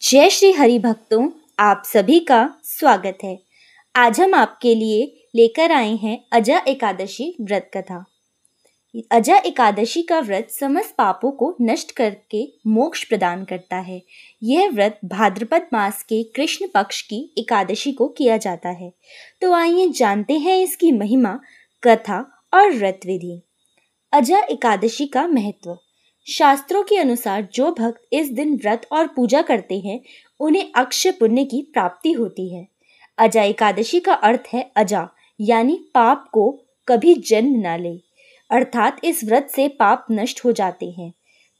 जय श्री हरि भक्तों, आप सभी का स्वागत है। आज हम आपके लिए लेकर आए हैं अजा एकादशी व्रत कथा। अजा एकादशी का व्रत समस्त पापों को नष्ट करके मोक्ष प्रदान करता है। यह व्रत भाद्रपद मास के कृष्ण पक्ष की एकादशी को किया जाता है। तो आइए जानते हैं इसकी महिमा, कथा और व्रत विधि। अजा एकादशी का महत्व। शास्त्रों के अनुसार जो भक्त इस दिन व्रत और पूजा करते हैं उन्हें अक्षय पुण्य की प्राप्ति होती है। अजा एकादशी का अर्थ है अजा, यानी पाप को कभी जन्म न ले, अर्थात इस व्रत से पाप नष्ट हो जाते हैं।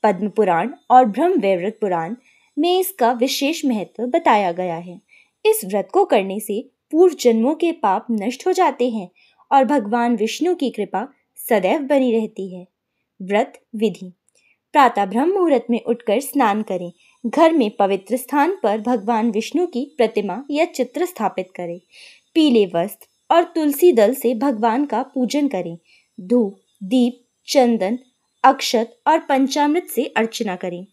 पद्म पुराण और ब्रह्म वैवर्त पुराण में इसका विशेष महत्व बताया गया है। इस व्रत को करने से पूर्व जन्मों के पाप नष्ट हो जाते हैं और भगवान विष्णु की कृपा सदैव बनी रहती है। व्रत विधि। प्रातः ब्रह्म मुहूर्त में उठकर स्नान करें। घर में पवित्र स्थान पर भगवान विष्णु की प्रतिमा या चित्र स्थापित करें। पीले वस्त्र और तुलसी दल से भगवान का पूजन करें। धूप, दीप, चंदन, अक्षत और पंचामृत से अर्चना करें।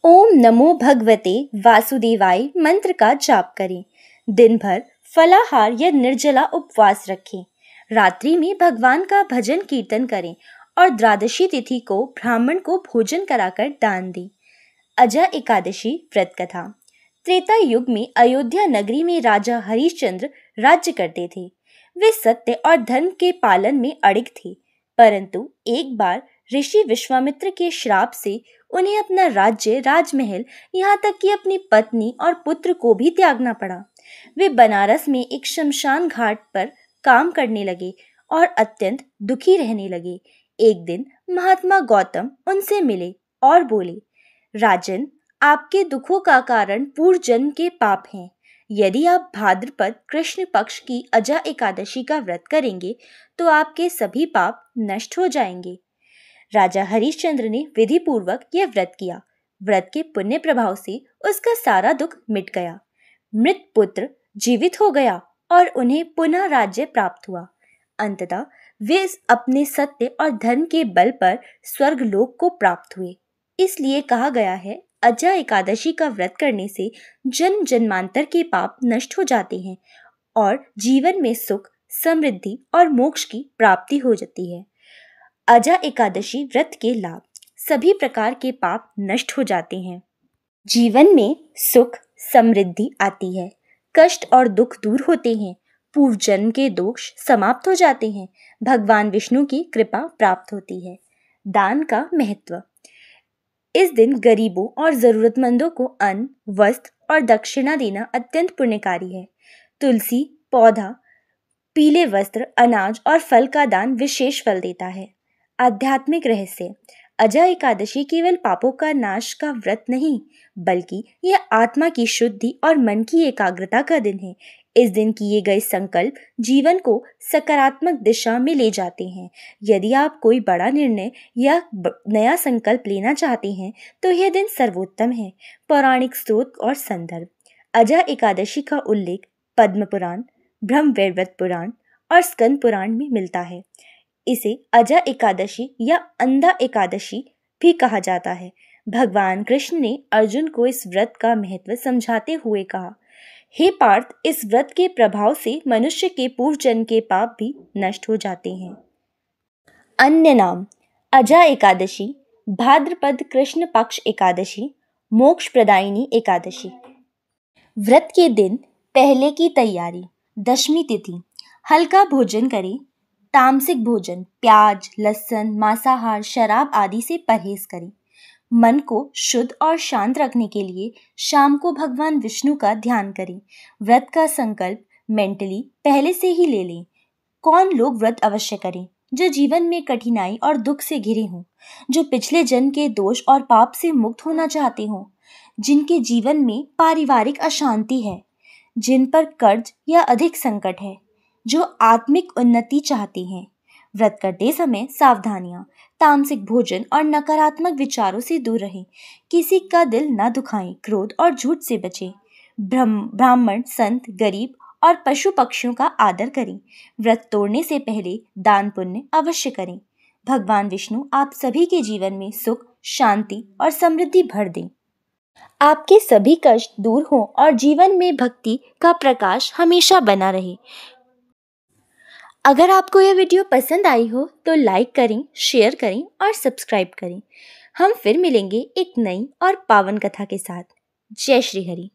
ओम नमो भगवते वासुदेवाय मंत्र का जाप करें। दिन भर फलाहार या निर्जला उपवास रखें। रात्रि में भगवान का भजन कीर्तन करें और द्वादशी तिथि को ब्राह्मण को भोजन कराकर दान दें। अजा एकादशी व्रत कथा। त्रेता युग में अयोध्या नगरी में राजा हरिश्चंद्र राज्य करते थे। वे सत्य और धर्म के पालन में अड़िग थे, परंतु एक बार ऋषि विश्वामित्र के श्राप से उन्हें अपना राज्य, राजमहल, यहाँ तक कि अपनी पत्नी और पुत्र को भी त्यागना पड़ा। वे बनारस में एक शमशान घाट पर काम करने लगे और अत्यंत दुखी रहने लगे। एक दिन महात्मा गौतम उनसे मिले और बोले, राजन, आपके दुखों का कारण पूर्व जन्म के पाप हैं। यदि आप भाद्रपद कृष्ण पक्ष की अजा एकादशी का व्रत करेंगे तो आपके सभी पाप नष्ट हो जाएंगे। राजा हरिश्चंद्र ने विधि पूर्वक यह व्रत किया। व्रत के पुण्य प्रभाव से उसका सारा दुख मिट गया। मृत पुत्र जीवित हो गया और उन्हें पुनः राज्य प्राप्त हुआ। अंततः वे अपने सत्य और धर्म के बल पर स्वर्ग लोक को प्राप्त हुए। इसलिए कहा गया है, अजा एकादशी का व्रत करने से जन्म जन्मांतर के पाप नष्ट हो जाते हैं और जीवन में सुख, समृद्धि और मोक्ष की प्राप्ति हो जाती है। अजा एकादशी व्रत के लाभ। सभी प्रकार के पाप नष्ट हो जाते हैं। जीवन में सुख, समृद्धि आती है। कष्ट और दुख दूर होते हैं। पूर्व जन्म के दोष समाप्त हो जाते हैं। भगवान विष्णु की कृपा प्राप्त होती है। दान का महत्व। इस दिन गरीबों और जरूरतमंदों को अन्न, वस्त्र और दक्षिणा देना अत्यंत पुण्यकारी है। तुलसी पौधा, पीले वस्त्र, अनाज और फल का दान विशेष फल देता है। आध्यात्मिक रहस्य। अजा एकादशी केवल पापों का नाश का व्रत नहीं, बल्कि यह आत्मा की शुद्धि और मन की एकाग्रता का दिन है। इस दिन किए गए संकल्प जीवन को सकारात्मक दिशा में ले जाते हैं। यदि आप कोई बड़ा निर्णय या नया संकल्प लेना चाहते हैं तो यह दिन सर्वोत्तम है। पौराणिक स्रोत और संदर्भ। अजा एकादशी का उल्लेख पद्म पुराण, ब्रह्म वैवर्त पुराण और स्कंद पुराण में मिलता है। इसे अजा एकादशी या अंधा एकादशी भी कहा जाता है। भगवान कृष्ण ने अर्जुन को इस व्रत का महत्व समझाते हुए कहा, हे पार्थ, इस व्रत के प्रभाव से मनुष्य के पूर्व जन्म के पाप भी नष्ट हो जाते हैं। अन्य नाम। अजा एकादशी, भाद्रपद कृष्ण पक्ष एकादशी, मोक्ष प्रदायिनी एकादशी। व्रत के दिन पहले की तैयारी। दशमी तिथि। हल्का भोजन करें। तामसिक भोजन, प्याज, लहसुन, मांसाहार, शराब आदि से परहेज करें। मन को शुद्ध और शांत रखने के लिए शाम को भगवान विष्णु का ध्यान करें। व्रत का संकल्प मेंटली पहले से ही ले लें। कौन लोग व्रत अवश्य करें? जो जीवन में कठिनाई और दुख से घिरे हों, जो पिछले जन्म के दोष और पाप से मुक्त होना चाहते हों, जिनके जीवन में पारिवारिक अशांति है, जिन पर कर्ज या अधिक संकट है, जो आत्मिक उन्नति चाहते हैं। व्रत करते समय सावधानियां। तामसिक भोजन और नकारात्मक विचारों से दूर रहें। किसी का दिल न दुखाएं। क्रोध और झूठ से बचें। ब्राह्मण, संत, गरीब और पशु पक्षियों का आदर करें। व्रत तोड़ने से पहले दान पुण्य अवश्य करें। भगवान विष्णु आप सभी के जीवन में सुख, शांति और समृद्धि भर दें। आपके सभी कष्ट दूर हों और जीवन में भक्ति का प्रकाश हमेशा बना रहे। अगर आपको यह वीडियो पसंद आई हो तो लाइक करें, शेयर करें और सब्सक्राइब करें। हम फिर मिलेंगे एक नई और पावन कथा के साथ। जय श्री हरि।